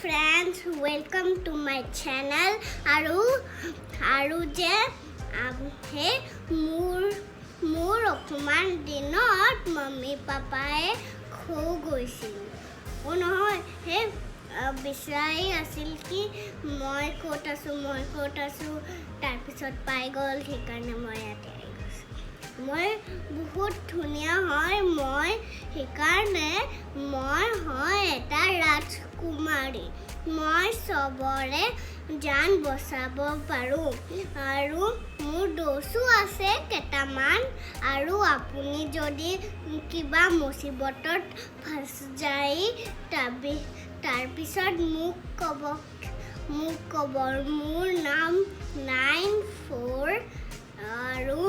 friends, welcome to my channel. আৰু যে হে মোৰ অকমান দিনত মম্মি পাপাই খো গৈছিল নহয় হে বিচাৰি আছিল কি মই ক'ত আছো তাৰপিছত পাই গ'ল সেইকাৰণে মই ইয়াতে মই বহুত ধুনীয়া হয় মই সেইকাৰণে মই হয় এটা ৰাজকুমাৰী মই সবৰে জান বচাব পাৰোঁ আৰু মোৰ দোষো আছে কেইটামান আৰু আপুনি যদি কিবা মুসিবতত ফঁচ যায় তাৰপিছত মোক ক'ব মোৰ নাম 94 আৰু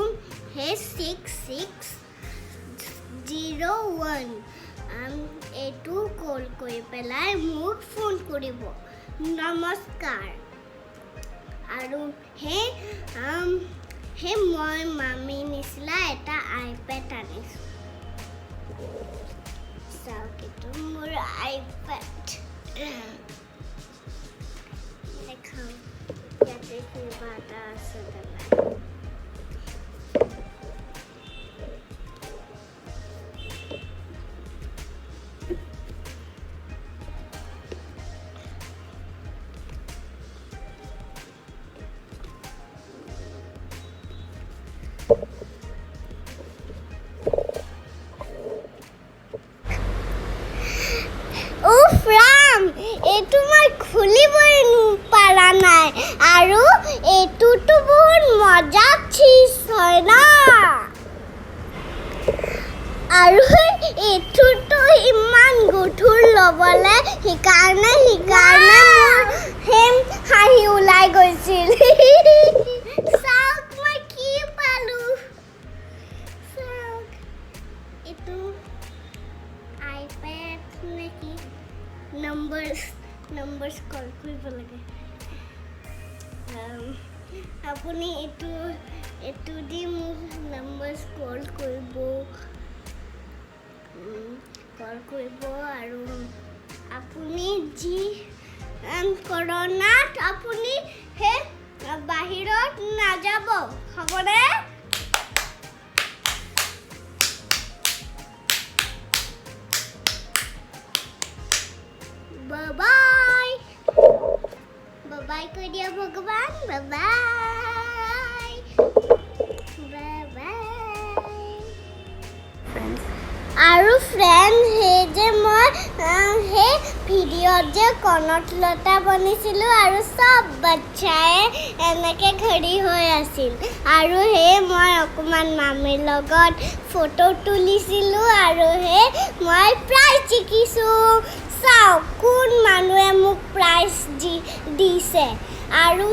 6601 এইটো কল কৰি পেলাই মোক ফোন কৰিব নমস্কাৰ আৰু মই মামি নিচিনা এটা আইপেড আনিছোঁ চাওক এইটো মোৰ আইপেড দেখাওঁ ইয়াতে কিবা এটা আছে এইটো মই খুলিবই পাৰা নাই আৰু এইটোতো বহুত মজা চিজ হয় না আৰু এইটোতো ইমান গধুৰ ল'বলে সেইকাৰণে হাঁহি ওলাই গৈছিল চাওক মই কি পালো চাওক এইটো আইপেড নেকি numbers কল কৰিব লাগে আপুনি এইটো দি মোক numbers কল কৰিব আৰু আপুনি যি কৰোণাত আপুনি বাহিৰত নাযাব হ'বনে Bye-bye. Bye-bye কৈ দিয়া ভগৱান Bye-bye. Bye-bye. আৰু ফ্ৰেণ্ড যে মই ভিডিঅ'ত যে কণত বনিছিলোঁ আৰু চব বাচ্চাই এনেকৈ ঘড়ী হৈ আছিল আৰু মই অকণমান মামীৰ লগত ফটো তুলিছিলোঁ আৰু মই প্ৰাইজ জিকিছোঁ চাওক কোন মানুহে মোক প্ৰাইজ দিছে আৰু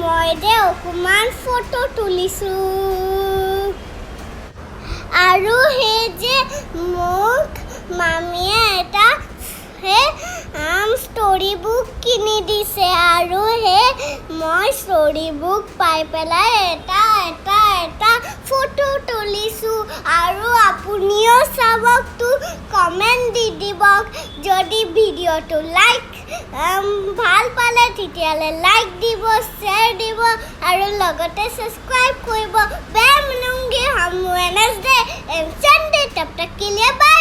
মই যে অকণমান ফটো তুলিছোঁ আৰু যে মোক মামীয়ে এটা ষ্টৰি বুক কিনি দিছে আৰু মই ষ্টৰি বুক পাই পেলাই এটা ফটো তুলিছোঁ আৰু আপুনিও চাবকটো কমেণ্ট দি দিব যদি ভিডিঅ'টো ভাল পালে তেতিয়াহ'লে লাইক দিব শ্বেয়াৰ দিব আৰু লগতে ছাবস্ক্ৰাইব কৰিব বেল মিলুংগি हम वेडनेसडे एंड संडे तब तक के लिए बाय।